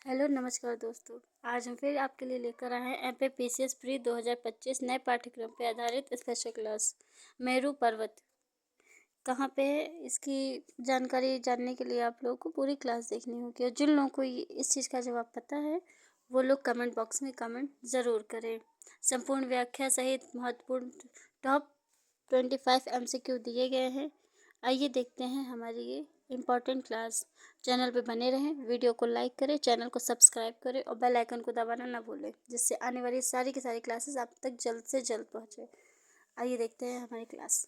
Hello नमस्कार दोस्तों। आज हम फिर आपके लिए लेकर आए हैं एमपी पीसीएस प्री 2025 नए पाठ्यक्रम पर आधारित स्पेशल क्लास मेरू पर्वत। कहाँ पे है इसकी जानकारी जानने के लिए आप लोगों को पूरी क्लास देखनी होगी और जिन लोगों को इस चीज़ का जवाब पता है वो लोग कमेंट बॉक्स में कमेंट ज़रूर करें। संपूर्ण व्याख्या सहित महत्वपूर्ण टॉप 25 एमसीक्यू दिए गए हैं। आइए देखते हैं हमारी ये इम्पॉर्टेंट क्लास। चैनल पे बने रहें, वीडियो को लाइक करें, चैनल को सब्सक्राइब करें और बेल आइकन को दबाना ना भूलें, जिससे आने वाली सारी की सारी क्लासेस आप तक जल्द से जल्द पहुँचे। आइए देखते हैं हमारी क्लास।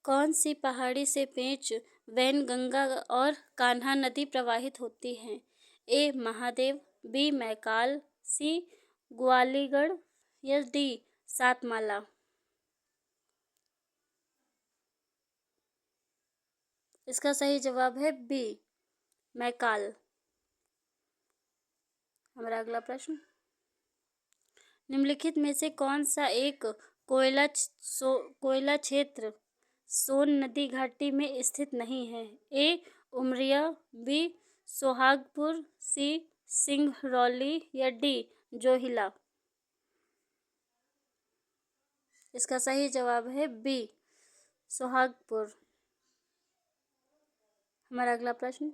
कौन सी पहाड़ी से पेंच वैनगंगा और कान्हा नदी प्रवाहित होती हैं? ए महादेव, बी मैकाल, सी ग्वालीगढ़ या डी सातमाला। इसका सही जवाब है बी मैकाल। हमारा अगला प्रश्न, निम्नलिखित में से कौन सा एक कोयला क्षेत्र सोन नदी घाटी में स्थित नहीं है? ए उमरिया, बी सोहागपुर, सी सिंगरौली या डी जोहिला। इसका सही जवाब है बी सोहागपुर। हमारा अगला प्रश्न,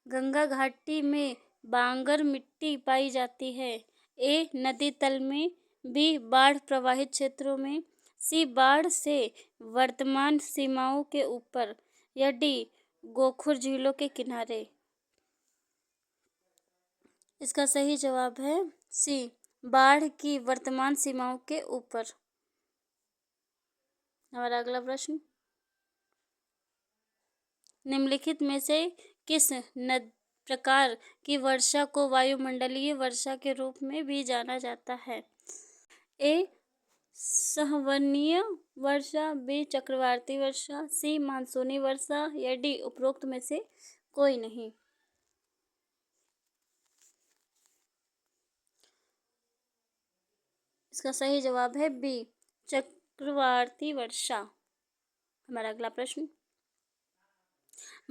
गंगा घाटी में बांगर मिट्टी पाई जाती है। ए नदी तल में, बी बाढ़ प्रभावित क्षेत्रों में, सी बाढ़ से वर्तमान सीमाओं के ऊपर या डी गोखुर झीलों के किनारे। इसका सही जवाब है सी बाढ़ की वर्तमान सीमाओं के ऊपर। हमारा अगला प्रश्न, निम्नलिखित में से किस प्रकार की वर्षा को वायुमंडलीय वर्षा के रूप में भी जाना जाता है? ए संवहनीय वर्षा, बी चक्रवाती वर्षा, सी मानसूनी वर्षा या डी उपरोक्त में से कोई नहीं। इसका सही जवाब है बी चक्रवाती वर्षा। हमारा अगला प्रश्न,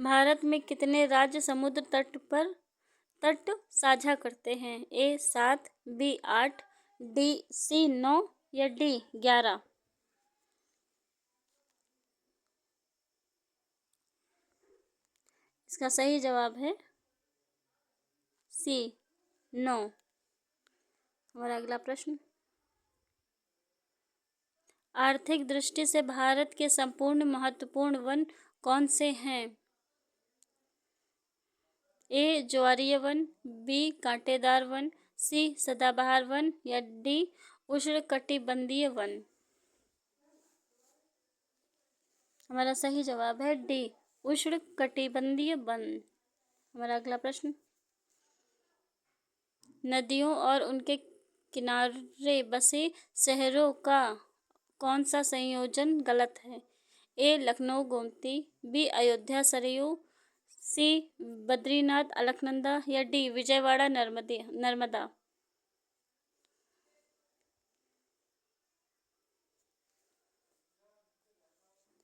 भारत में कितने राज्य समुद्र तट साझा करते हैं? ए 7, बी 8, सी 9 या डी 11। इसका सही जवाब है सी 9। हमारा अगला प्रश्न, आर्थिक दृष्टि से भारत के संपूर्ण महत्वपूर्ण वन कौन से हैं? ए ज्वारीय वन, बी कांटेदार वन, सी सदाबहार वन या डी उष्णकटिबंधीय वन। हमारा सही जवाब है डी उष्णकटिबंधीय वन। हमारा अगला प्रश्न, नदियों और उनके किनारे बसे शहरों का कौन सा संयोजन गलत है? ए लखनऊ गोमती, बी अयोध्या सरयू, सी बद्रीनाथ अलकनंदा या डी विजयवाड़ा नर्मदा।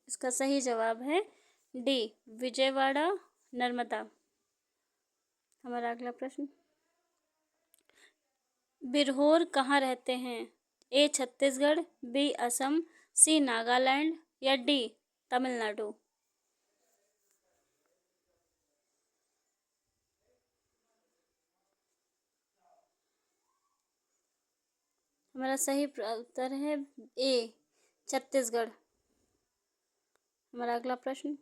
इसका सही जवाब है डी विजयवाड़ा नर्मदा। हमारा अगला प्रश्न, बिरहोर कहाँ रहते हैं? ए छत्तीसगढ़, बी असम, सी नागालैंड या डी तमिलनाडु। हमारा सही उत्तर है ए छत्तीसगढ़। हमारा अगला प्रश्न,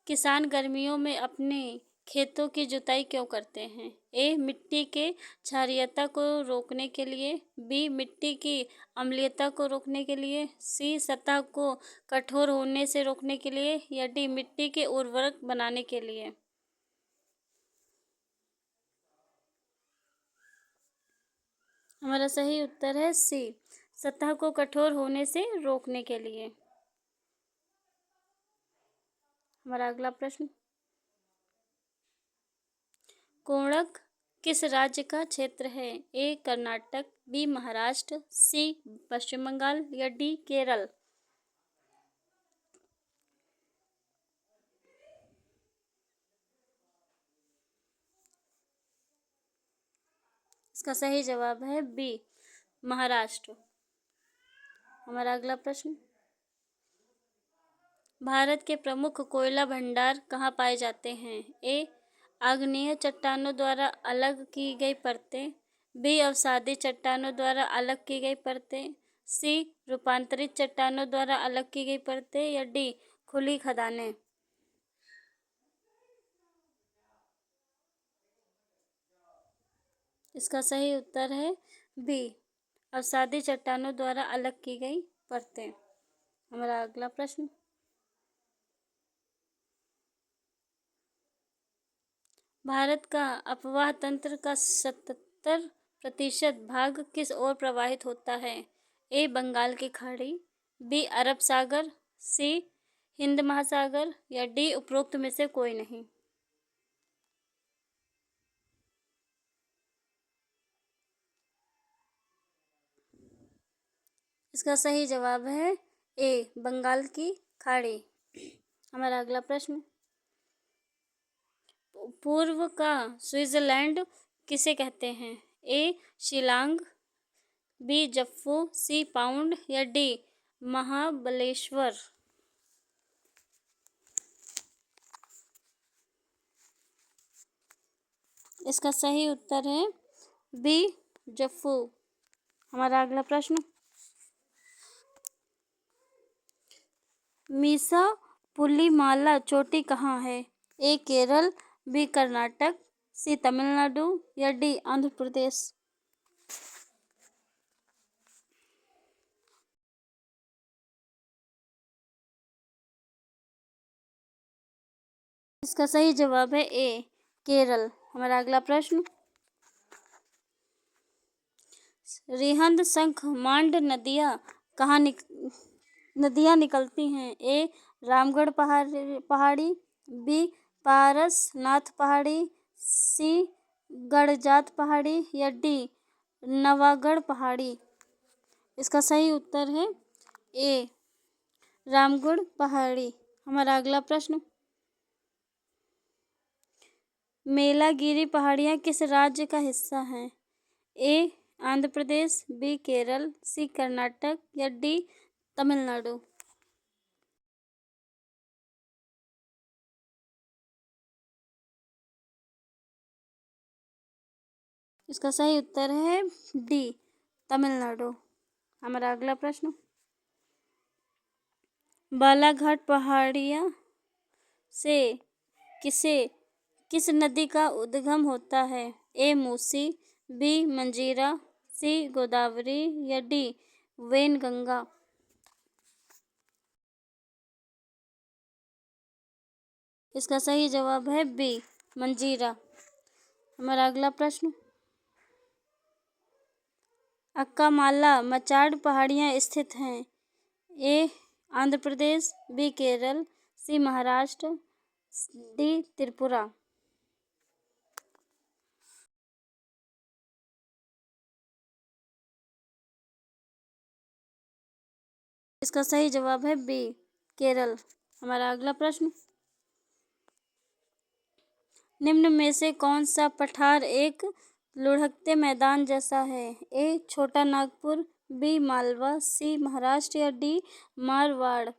किसान गर्मियों में अपने खेतों की जुताई क्यों करते हैं? ए मिट्टी के क्षारीयता को रोकने के लिए, बी मिट्टी की अम्लीयता को रोकने के लिए, सी सतह को कठोर होने से रोकने के लिए या डी मिट्टी के उर्वरक बनाने के लिए। हमारा सही उत्तर है सी सतह को कठोर होने से रोकने के लिए। हमारा अगला प्रश्न, कोणक किस राज्य का क्षेत्र है? ए कर्नाटक, बी महाराष्ट्र, सी पश्चिम बंगाल या डी केरल। इसका सही जवाब है बी, महाराष्ट्र। हमारा अगला प्रश्न, भारत के प्रमुख कोयला भंडार कहाँ पाए जाते हैं? ए, आग्नेय चट्टानों द्वारा अलग की गई परतें, बी, अवसादी चट्टानों द्वारा अलग की गई परतें, सी, रूपांतरित चट्टानों द्वारा अलग की गई परतें, या डी, खुली खदानें। इसका सही उत्तर है बी, अवसादी चट्टानों द्वारा अलग की गई परतें। हमारा अगला प्रश्न, भारत का अपवाह तंत्र का 70% भाग किस ओर प्रवाहित होता है? ए, बंगाल की खाड़ी, बी, अरब सागर, सी, हिंद महासागर, या डी, उपरोक्त में से कोई नहीं। इसका सही जवाब है ए, बंगाल की खाड़ी। हमारा अगला प्रश्न, पूर्व का स्विट्जरलैंड किसे कहते हैं? ए, शिलांग, बी, जफ्फू, सी, पाउंड, या डी, महाबलेश्वर। इसका सही उत्तर है बी, जफ्फू। हमारा अगला प्रश्न, मीसा पुलिमाला चोटी कहाँ है? ए, केरल, बी, कर्नाटक, सी, तमिलनाडु, या डी, आंध्र प्रदेश। इसका सही जवाब है ए, केरल। हमारा अगला प्रश्न, रिहंद, शंख, मांड नदियाँ निकलती हैं? ए, रामगढ़ पहाड़ी, बी, पारसनाथ पहाड़ी, सी, गड़जात पहाड़ी, या डी, नवागढ़ पहाड़ी। इसका सही उत्तर है ए, रामगढ़ पहाड़ी। हमारा अगला प्रश्न, मेलागिरी पहाड़ियाँ किस राज्य का हिस्सा हैं? ए, आंध्र प्रदेश, बी, केरल, सी, कर्नाटक, या डी, तमिलनाडु। इसका सही उत्तर है डी, तमिलनाडु। हमारा अगला प्रश्न, बालाघाट पहाड़ियाँ से किस नदी का उद्गम होता है? ए, मूसी, बी, मंजीरा, सी, गोदावरी, या डी, वेनगंगा। इसका सही जवाब है बी, मंजीरा। हमारा अगला प्रश्न, अक्कामाला मचाड पहाड़ियाँ स्थित हैं? ए, आंध्र प्रदेश, बी, केरल, सी, महाराष्ट्र, डी, त्रिपुरा। इसका सही जवाब है बी, केरल। हमारा अगला प्रश्न, निम्न में से कौन सा पठार एक लुढ़कते मैदान जैसा है? ए, छोटा नागपुर, बी, मालवा, सी, महाराष्ट्र, या डी, मारवाड़।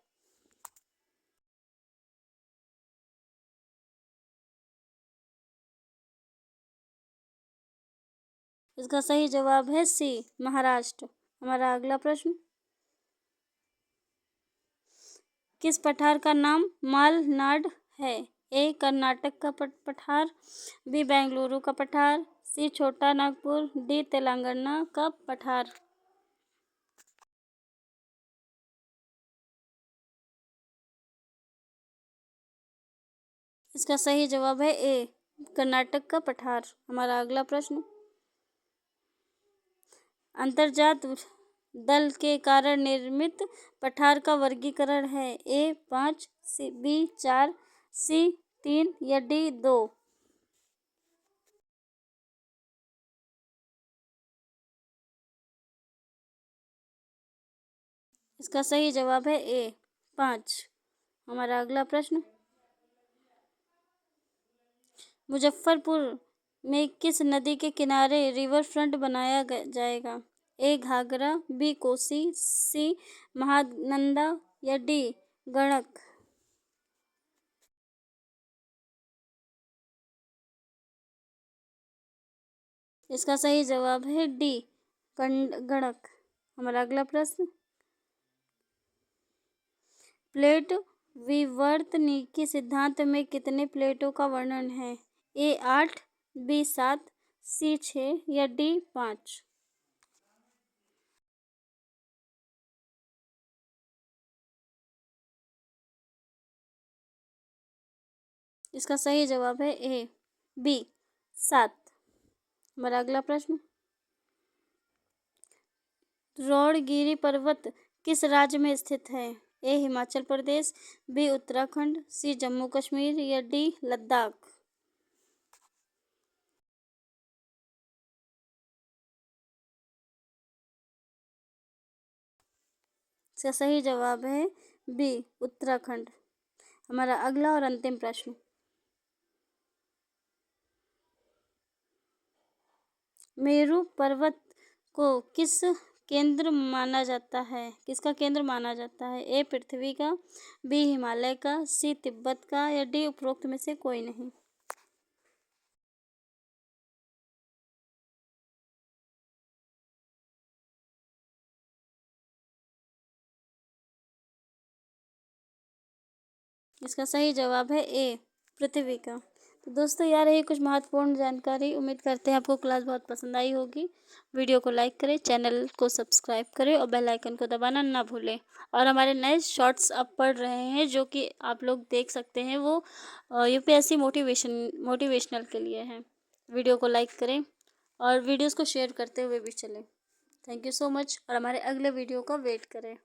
इसका सही जवाब है सी, महाराष्ट्र। हमारा अगला प्रश्न, किस पठार का नाम मालनाड है? ए, कर्नाटक का पठार, बी, बेंगलुरु का पठार, सी, छोटा नागपुर, डी, तेलंगाना का पठार। इसका सही जवाब है ए, कर्नाटक का पठार। हमारा अगला प्रश्न, अंतर्जात दल के कारण निर्मित पठार का वर्गीकरण है? ए, 5, बी, 4, सी, 3, या डी, 2। इसका सही जवाब है ए, 5। हमारा अगला प्रश्न, मुजफ्फरपुर में किस नदी के किनारे रिवर फ्रंट बनाया जाएगा? ए घाघरा, बी कोसी, सी महानंदा या डी गंडक? इसका सही जवाब है डी गंडक। हमारा अगला प्रश्न, प्लेट विवर्तनिकी सिद्धांत में कितने प्लेटों का वर्णन है? ए 8, बी 7, सी 6 या डी 5? इसका सही जवाब है ए बी 7। हमारा अगला प्रश्न, द्रोणगिरी पर्वत किस राज्य में स्थित है? ए हिमाचल प्रदेश, बी उत्तराखंड, सी जम्मू कश्मीर या डी लद्दाख? इसका सही जवाब है बी उत्तराखंड। हमारा अगला और अंतिम प्रश्न, मेरू पर्वत को किसका केंद्र माना जाता है? ए पृथ्वी का, बी हिमालय का, सी तिब्बत का या डी उपरोक्त में से कोई नहीं? इसका सही जवाब है ए पृथ्वी का। तो दोस्तों यार, ये कुछ महत्वपूर्ण जानकारी, उम्मीद करते हैं आपको क्लास बहुत पसंद आई होगी। वीडियो को लाइक करें, चैनल को सब्सक्राइब करें और बेल आइकन को दबाना ना भूलें। और हमारे नए शॉर्ट्स अब पढ़ रहे हैं जो कि आप लोग देख सकते हैं, वो यूपीएससी मोटिवेशनल के लिए है। वीडियो को लाइक करें और वीडियोज़ को शेयर करते हुए भी चलें। थैंक यू सो मच और हमारे अगले वीडियो का वेट करें।